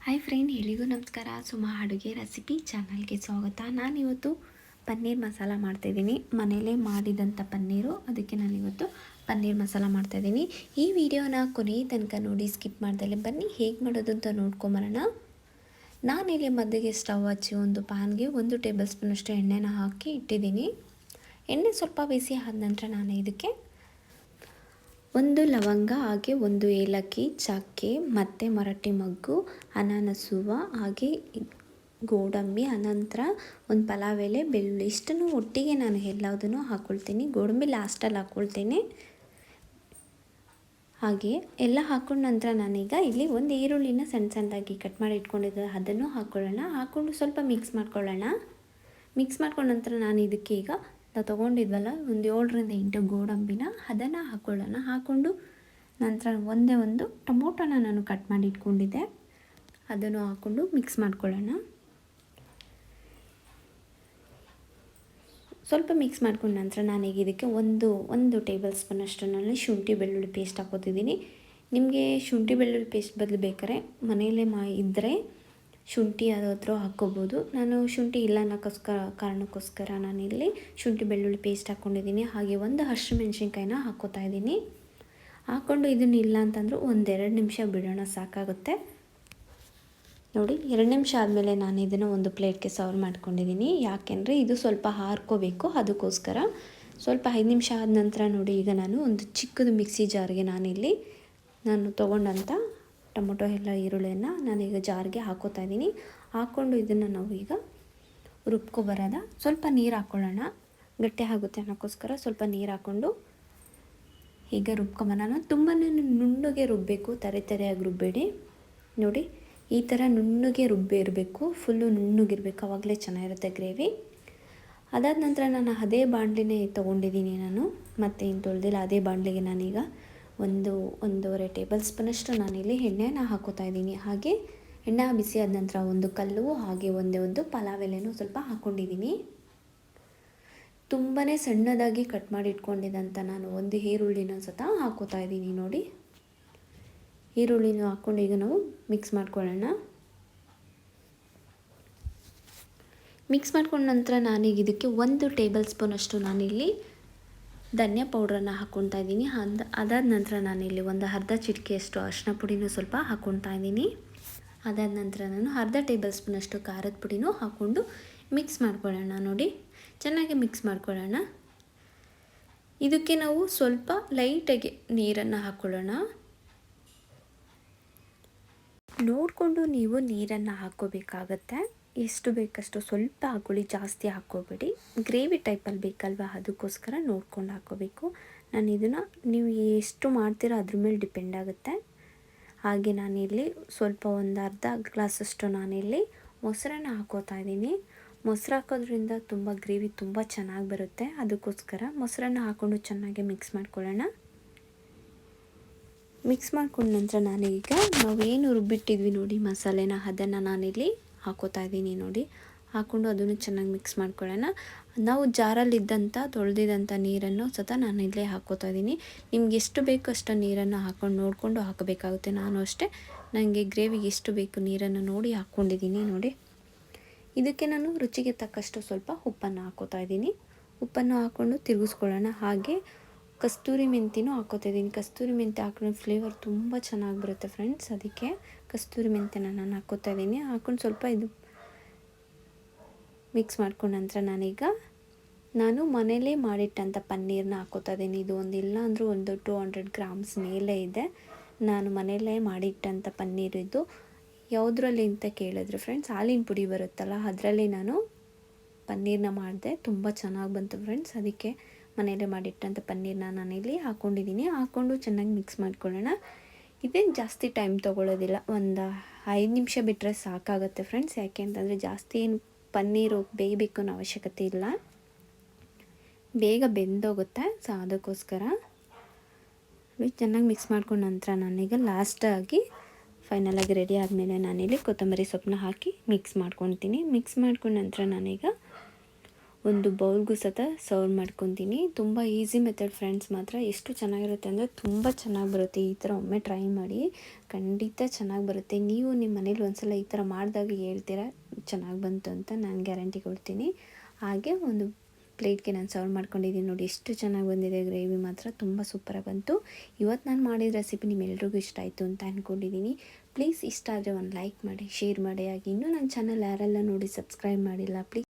Hi friend, ಎಲ್ಲಿಗೂ ನಮಸ್ಕಾರ. ಸುಮಾ ಅಡುಗೆ ರೆಸಿಪಿ ಚಾನಲ್ಗೆ ಸ್ವಾಗತ. ನಾನಿವತ್ತು ಪನ್ನೀರ್ ಮಸಾಲ ಮಾಡ್ತಾಯಿದ್ದೀನಿ. ಮನೇಲೇ ಮಾಡಿದಂಥ ಪನ್ನೀರು, ಅದಕ್ಕೆ ನಾನಿವತ್ತು ಪನ್ನೀರ್ ಮಸಾಲ ಮಾಡ್ತಾಯಿದ್ದೀನಿ. ಈ ವಿಡಿಯೋನ ಕೊನೆಯ ತನಕ ನೋಡಿ, ಸ್ಕಿಪ್ ಮಾಡ್ದಲೆ ಬನ್ನಿ ಹೇಗೆ ಮಾಡೋದು ಅಂತ ನೋಡ್ಕೊಂಬರೋಣ. ನಾನಿಲ್ಲಿ ಮದ್ದಿಗೆ ಸ್ಟವ್ ಹಚ್ಚಿ ಒಂದು ಪ್ಯಾನ್ಗೆ 1 ಟೇಬಲ್ ಸ್ಪೂನಷ್ಟು ಎಣ್ಣೆನ ಹಾಕಿ ಇಟ್ಟಿದ್ದೀನಿ. ಎಣ್ಣೆ ಸ್ವಲ್ಪ ಬಿಸಿ ಆದ ನಂತರ ನಾನು ಇದಕ್ಕೆ 1 ಲವಂಗ, ಹಾಗೆ 1 ಏಲಕ್ಕಿ, ಚಕ್ಕೆ ಮತ್ತು ಮರಾಠಿ ಮೊಗ್ಗು, ಅನಾನಸು, ಹಾಗೆ ಗೋಡಂಬಿ, ಅನಂತರ 1 ಪಲಾವ್ ಎಲೆ, ಬೆಳ್ಳುಳ್ಳಿ ಇಷ್ಟನ್ನು ಒಟ್ಟಿಗೆ ನಾನು ಎಲ್ಲದನ್ನು ಹಾಕ್ಕೊಳ್ತೀನಿ. ಗೋಡಂಬಿ ಲಾಸ್ಟಲ್ಲಿ ಹಾಕ್ಕೊಳ್ತೇನೆ. ಹಾಗೆ ಎಲ್ಲ ಹಾಕ್ಕೊಂಡ ನಂತರ ನಾನೀಗ ಇಲ್ಲಿ 1 ಈರುಳ್ಳಿನ ಸಣ್ಣದಾಗಿ ಕಟ್ ಮಾಡಿ ಇಟ್ಕೊಂಡಿದ್ದೆ, ಅದನ್ನು ಹಾಕ್ಕೊಳ್ಳೋಣ. ಹಾಕ್ಕೊಂಡು ಸ್ವಲ್ಪ ಮಿಕ್ಸ್ ಮಾಡ್ಕೊಳ್ಳೋಣ. ಮಿಕ್ಸ್ ಮಾಡ್ಕೊಂಡ ನಂತರ ನಾನು ಇದಕ್ಕೆ ಈಗ ನಾವು ತೊಗೊಂಡಿದ್ವಲ್ಲ ಒಂದು 7ರಿಂದ 8 ಗೋಡಂಬಿನ, ಅದನ್ನು ಹಾಕ್ಕೊಳ್ಳೋಣ. ಹಾಕ್ಕೊಂಡು ನಂತರ ಒಂದೇ ಒಂದು ಟೊಮೊಟೊನ ನಾನು ಕಟ್ ಮಾಡಿ ಇಟ್ಕೊಂಡಿದ್ದೆ, ಅದನ್ನು ಹಾಕ್ಕೊಂಡು ಮಿಕ್ಸ್ ಮಾಡ್ಕೊಳ್ಳೋಣ. ಸ್ವಲ್ಪ ಮಿಕ್ಸ್ ಮಾಡ್ಕೊಂಡ ನಂತರ ನಾನೀಗ ಇದಕ್ಕೆ ಒಂದು ಟೇಬಲ್ ಸ್ಪೂನಷ್ಟು ನಾನು ಶುಂಠಿ ಬೆಳ್ಳುಳ್ಳಿ ಪೇಸ್ಟ್ ಹಾಕೋತಿದ್ದೀನಿ. ನಿಮಗೆ ಶುಂಠಿ ಬೆಳ್ಳುಳ್ಳಿ ಪೇಸ್ಟ್ ಬದಲು ಬೇಕಾದ್ರೆ ಮನೆಯಲ್ಲೇ ಇದ್ದರೆ ಶುಂಠಿ ಅದಾದರೂ ಹಾಕ್ಕೋಬೋದು. ನಾನು ಶುಂಠಿ ಇಲ್ಲ ಅನ್ನೋಕ್ಕೋಸ್ಕರ ಕಾರಣಕ್ಕೋಸ್ಕರ ನಾನಿಲ್ಲಿ ಶುಂಠಿ ಬೆಳ್ಳುಳ್ಳಿ ಪೇಸ್ಟ್ ಹಾಕ್ಕೊಂಡಿದ್ದೀನಿ. ಹಾಗೆ 1 ಹಸಿಮೆಣ್ಸಿನ್ಕಾಯಿನ ಹಾಕ್ಕೋತಾ ಇದ್ದೀನಿ. ಹಾಕ್ಕೊಂಡು ಇದನ್ನು ಇಲ್ಲ ಅಂತಂದರೂ 1-2 ನಿಮಿಷ ಬಿಡೋಣ, ಸಾಕಾಗುತ್ತೆ. ನೋಡಿ, 2 ನಿಮಿಷ ಆದಮೇಲೆ ನಾನು ಇದನ್ನು ಒಂದು ಪ್ಲೇಟ್ಗೆ ಸರ್ವ್ ಮಾಡ್ಕೊಂಡಿದ್ದೀನಿ. ಯಾಕೆಂದರೆ ಇದು ಸ್ವಲ್ಪ ಹಾರ್ಕೋಬೇಕು, ಅದಕ್ಕೋಸ್ಕರ. ಸ್ವಲ್ಪ 5 ನಿಮಿಷ ಆದ ನಂತರ ನೋಡಿ, ಈಗ ನಾನು ಒಂದು ಚಿಕ್ಕದು ಮಿಕ್ಸಿ ಜಾರ್ಗೆ ನಾನು ತೊಗೊಂಡಂಥ ಟೊಮೊಟೊ ಎಲ್ಲ ಈರುಳ್ಳಿಯನ್ನು ನಾನೀಗ ಜಾರ್ಗೆ ಹಾಕೋತಾ ಇದ್ದೀನಿ. ಹಾಕ್ಕೊಂಡು ಇದನ್ನು ನಾವು ಈಗ ರುಬ್ಕೊಬರೋದ. ಸ್ವಲ್ಪ ನೀರು ಹಾಕ್ಕೊಳ್ಳೋಣ, ಗಟ್ಟಿ ಆಗುತ್ತೆ ಅನ್ನೋಕ್ಕೋಸ್ಕರ ಸ್ವಲ್ಪ ನೀರು ಹಾಕ್ಕೊಂಡು ಈಗ ರುಬ್ಕೊಂಬರೋಣ. ತುಂಬಾ ನುಣ್ಣಗೆ ರುಬ್ಬಬೇಕು, ತರೆಯಾಗಿ ರುಬ್ಬೇಡಿ. ನೋಡಿ, ಈ ಥರ ನುಣ್ಣಗೆ ಇರಬೇಕು, ಫುಲ್ಲು ನುಣ್ಣಗಿರಬೇಕು, ಆವಾಗಲೇ ಚೆನ್ನಾಗಿರುತ್ತೆ ಗ್ರೇವಿ. ಅದಾದ ನಂತರ ನಾನು ಅದೇ ಬಾಣಲಿನೇ ತೊಗೊಂಡಿದ್ದೀನಿ ನಾನು, ಮತ್ತು ಇನ್ನು ತೊಳೆದಿಲ್ಲ. ಅದೇ ಬಾಣಲಿಗೆ ನಾನೀಗ 1-1.5 ಟೇಬಲ್ ಸ್ಪೂನಷ್ಟು ನಾನಿಲ್ಲಿ ಎಣ್ಣೆನ ಹಾಕೋತಾ ಇದ್ದೀನಿ. ಹಾಗೆ ಎಣ್ಣೆ ಬಿಸಿ ಆದ ನಂತರ ಒಂದು ಕಲ್ಲು, ಹಾಗೆ ಒಂದು ಪಲಾವ್ ಎಲೆನೂ ಸ್ವಲ್ಪ ಹಾಕ್ಕೊಂಡಿದ್ದೀನಿ. ತುಂಬಾ ಸಣ್ಣದಾಗಿ ಕಟ್ ಮಾಡಿ ಇಟ್ಕೊಂಡಿದ್ದಂಥ ನಾನು 1 ಈರುಳ್ಳಿನ ಸಹ ಹಾಕೋತಾ ಇದ್ದೀನಿ. ನೋಡಿ, ಈರುಳ್ಳಿನೂ ಹಾಕ್ಕೊಂಡು ಈಗ ನಾವು ಮಿಕ್ಸ್ ಮಾಡ್ಕೊಳ್ಳೋಣ. ಮಿಕ್ಸ್ ಮಾಡ್ಕೊಂಡ ನಂತರ ನಾನೀಗ ಇದಕ್ಕೆ 1 ಟೇಬಲ್ ಸ್ಪೂನಷ್ಟು ನಾನಿಲ್ಲಿ ಧನಿಯಾ ಪೌಡ್ರನ್ನು ಹಾಕ್ಕೊತಾ ಇದ್ದೀನಿ. ಅದಾದ ನಂತರ ನಾನಿಲ್ಲಿ ಒಂದು ಅರ್ಧ ಚಿಟಿಕೆಯಷ್ಟು ಅರಿಶಿನ ಪುಡಿನೂ ಸ್ವಲ್ಪ ಹಾಕ್ಕೊತಾ ಇದ್ದೀನಿ. ಅದಾದ ನಂತರ ನಾನು ಅರ್ಧ ಟೇಬಲ್ ಸ್ಪೂನಷ್ಟು ಖಾರದ ಪುಡಿನೂ ಹಾಕ್ಕೊಂಡು ಮಿಕ್ಸ್ ಮಾಡ್ಕೊಳ್ಳೋಣ. ನೋಡಿ, ಚೆನ್ನಾಗಿ ಮಿಕ್ಸ್ ಮಾಡ್ಕೊಳ್ಳೋಣ. ಇದಕ್ಕೆ ನಾವು ಸ್ವಲ್ಪ ಲೈಟಾಗಿ ನೀರನ್ನು ಹಾಕ್ಕೊಳ್ಳೋಣ. ನೋಡಿಕೊಂಡು ನೀವು ನೀರನ್ನು ಹಾಕ್ಕೋಬೇಕಾಗತ್ತೆ. ಎಷ್ಟು ಬೇಕಷ್ಟು ಸ್ವಲ್ಪ ಹಾಕ್ಕೊಳ್ಳಿ, ಜಾಸ್ತಿ ಹಾಕ್ಕೋಬೇಡಿ. ಗ್ರೇವಿ ಟೈಪಲ್ಲಿ ಬೇಕಲ್ವ, ಅದಕ್ಕೋಸ್ಕರ ನೋಡ್ಕೊಂಡು ಹಾಕ್ಕೋಬೇಕು. ನಾನು ಇದನ್ನು ನೀವು ಎಷ್ಟು ಮಾಡ್ತೀರೋ ಅದ್ರ ಮೇಲೆ ಡಿಪೆಂಡ್ ಆಗುತ್ತೆ. ಹಾಗೆ ನಾನಿಲ್ಲಿ ಸ್ವಲ್ಪ ಒಂದು ಅರ್ಧ ಗ್ಲಾಸಷ್ಟು ನಾನಿಲ್ಲಿ ಮೊಸರನ್ನು ಹಾಕ್ಕೋತಾ ಇದ್ದೀನಿ. ಮೊಸರು ಹಾಕೋದ್ರಿಂದ ತುಂಬ ಗ್ರೇವಿ ತುಂಬ ಚೆನ್ನಾಗಿ ಬರುತ್ತೆ, ಅದಕ್ಕೋಸ್ಕರ ಮೊಸರನ್ನು ಹಾಕ್ಕೊಂಡು ಚೆನ್ನಾಗಿ ಮಿಕ್ಸ್ ಮಾಡ್ಕೊಳ್ಳೋಣ. ಮಿಕ್ಸ್ ಮಾಡ್ಕೊಂಡ ನಂತರ ನಾನೀಗ ನಾವೇನು ರುಬ್ಬಿಟ್ಟಿದ್ವಿ ನೋಡಿ ಮಸಾಲೆನ, ಅದನ್ನು ನಾನಿಲ್ಲಿ ಹಾಕೋತಾ ಇದ್ದೀನಿ. ನೋಡಿ, ಹಾಕ್ಕೊಂಡು ಅದನ್ನು ಚೆನ್ನಾಗಿ ಮಿಕ್ಸ್ ಮಾಡ್ಕೊಳ್ಳೋಣ. ನಾವು ಜಾರಲ್ಲಿದ್ದಂಥ ತೊಳೆದಿದ್ದಂಥ ನೀರನ್ನು ಸಹ ನಾನು ಇಲ್ಲೇ ಹಾಕ್ಕೋತಾ ಇದ್ದೀನಿ. ನಿಮ್ಗೆ ಎಷ್ಟು ಬೇಕು ಅಷ್ಟು ನೀರನ್ನು ಹಾಕ್ಕೊಂಡು ನೋಡಿಕೊಂಡು ಹಾಕಬೇಕಾಗುತ್ತೆ. ನಾನು ಅಷ್ಟೇ, ನನಗೆ ಗ್ರೇವಿಗೆ ಎಷ್ಟು ಬೇಕು ನೀರನ್ನು ನೋಡಿ ಹಾಕ್ಕೊಂಡಿದ್ದೀನಿ. ನೋಡಿ, ಇದಕ್ಕೆ ನಾನು ರುಚಿಗೆ ತಕ್ಕಷ್ಟು ಸ್ವಲ್ಪ ಉಪ್ಪನ್ನು ಹಾಕ್ಕೋತಾ ಇದ್ದೀನಿ. ಉಪ್ಪನ್ನು ಹಾಕ್ಕೊಂಡು ತಿರುಗಿಸ್ಕೊಳ್ಳೋಣ. ಹಾಗೆ ಕಸ್ತೂರಿ ಮೆಂತಿನೂ ಹಾಕ್ಕೋತಾ ಇದ್ದೀನಿ. ಕಸ್ತೂರಿ ಮೆಂತಿ ಹಾಕೊಂಡು ಫ್ಲೇವರ್ ತುಂಬ ಚೆನ್ನಾಗಿ ಬರುತ್ತೆ ಫ್ರೆಂಡ್ಸ್, ಅದಕ್ಕೆ ಕಸ್ತೂರಿ ಮೆಂತಿನ ನಾನು ಹಾಕ್ಕೋತಾ ಇದ್ದೀನಿ. ಹಾಕ್ಕೊಂಡು ಸ್ವಲ್ಪ ಇದು ಮಿಕ್ಸ್ ಮಾಡ್ಕೊಂಡ ನಂತರ ನಾನು ಮನೇಲೇ ಮಾಡಿಟ್ಟಂಥ ಪನ್ನೀರನ್ನ ಹಾಕ್ಕೋತಾ ಇದ್ದೀನಿ. ಇದು ಒಂದಿಲ್ಲ ಅಂದರೂ ಒಂದು 200 ಗ್ರಾಮ್ಸ್ ಮೇಲೆ ಇದೆ. ನಾನು ಮನೆಯಲ್ಲೇ ಮಾಡಿಟ್ಟಂಥ ಪನ್ನೀರು ಇದು. ಯಾವುದ್ರಲ್ಲಿ ಅಂತ ಕೇಳಿದ್ರೆ ಫ್ರೆಂಡ್ಸ್, ಹಾಲಿನ ಪುಡಿ ಬರುತ್ತಲ್ಲ, ಅದರಲ್ಲಿ ನಾನು ಪನ್ನೀರನ್ನ ಮಾಡಿದೆ. ತುಂಬ ಚೆನ್ನಾಗಿ ಬಂತು ಫ್ರೆಂಡ್ಸ್, ಅದಕ್ಕೆ ಮನೆಯಲ್ಲೇ ಮಾಡಿಟ್ಟಂಥ ಪನ್ನೀರನ್ನ ನಾನಿಲ್ಲಿ ಹಾಕ್ಕೊಂಡಿದ್ದೀನಿ. ಹಾಕ್ಕೊಂಡು ಚೆನ್ನಾಗಿ ಮಿಕ್ಸ್ ಮಾಡ್ಕೊಳ್ಳೋಣ. ಇದೇನು ಜಾಸ್ತಿ ಟೈಮ್ ತೊಗೊಳ್ಳೋದಿಲ್ಲ, ಒಂದು 5 ನಿಮಿಷ ಬಿಟ್ಟರೆ ಸಾಕಾಗುತ್ತೆ ಫ್ರೆಂಡ್ಸ್. ಯಾಕೆ ಅಂತಂದರೆ ಜಾಸ್ತಿ ಏನು ಪನ್ನೀರು ಬೇಯಬೇಕು ಅನ್ನೋ ಅವಶ್ಯಕತೆ ಇಲ್ಲ, ಬೇಗ ಬೆಂದೋಗುತ್ತೆ. ಸೊ ಅದಕ್ಕೋಸ್ಕರ ಚೆನ್ನಾಗಿ ಮಿಕ್ಸ್ ಮಾಡ್ಕೊಂಡ ನಂತರ ನಾನೀಗ ಲಾಸ್ಟಾಗಿ ಫೈನಲಾಗಿ ರೆಡಿ ಆದಮೇಲೆ ನಾನಿಲ್ಲಿ ಕೊತ್ತಂಬರಿ ಸೊಪ್ಪನ್ನ ಹಾಕಿ ಮಿಕ್ಸ್ ಮಾಡ್ಕೊತೀನಿ. ಮಿಕ್ಸ್ ಮಾಡ್ಕೊಂಡ ನಂತರ ನಾನೀಗ ಒಂದು ಬೌಲ್ಗೂ ಸತ ಸರ್ವ್ ಮಾಡ್ಕೊತೀನಿ. ತುಂಬ ಈಸಿ ಮೆಥಡ್ ಫ್ರೆಂಡ್ಸ್, ಮಾತ್ರ ಎಷ್ಟು ಚೆನ್ನಾಗಿರುತ್ತೆ ಅಂದರೆ ತುಂಬ ಚೆನ್ನಾಗಿ ಬರುತ್ತೆ. ಈ ಥರ ಒಮ್ಮೆ ಟ್ರೈ ಮಾಡಿ, ಖಂಡಿತ ಚೆನ್ನಾಗಿ ಬರುತ್ತೆ. ನೀವು ನಿಮ್ಮ ಮನೇಲಿ ಒಂದ್ಸಲ ಈ ಥರ ಮಾಡಿದಾಗ ಹೇಳ್ತೀರಾ ಚೆನ್ನಾಗಿ ಬಂತು ಅಂತ, ನಾನು ಗ್ಯಾರಂಟಿ ಕೊಡ್ತೀನಿ. ಹಾಗೆ ಒಂದು ಪ್ಲೇಟ್ಗೆ ನಾನು ಸರ್ವ್ ಮಾಡ್ಕೊಂಡಿದ್ದೀನಿ. ನೋಡಿ ಎಷ್ಟು ಚೆನ್ನಾಗಿ ಬಂದಿದೆ, ಗ್ರೇವಿ ಮಾತ್ರ ತುಂಬ ಸೂಪರಾಗಿ ಬಂತು. ಇವತ್ತು ನಾನು ಮಾಡಿದ ರೆಸಿಪಿ ನಿಮ್ಮೆಲ್ರಿಗೂ ಇಷ್ಟ ಆಯಿತು ಅಂತ ಅಂದ್ಕೊಂಡಿದ್ದೀನಿ. ಪ್ಲೀಸ್ ಇಷ್ಟ ಆದರೆ ಒಂದು ಲೈಕ್ ಮಾಡಿ, ಶೇರ್ ಮಾಡಿ. ಹಾಗೆ ಇನ್ನೂ ನನ್ನ ಚಾನಲ್ ಯಾರೆಲ್ಲ ನೋಡಿ ಸಬ್ಸ್ಕ್ರೈಬ್ ಮಾಡಿಲ್ಲ ಪ್ಲೀಸ್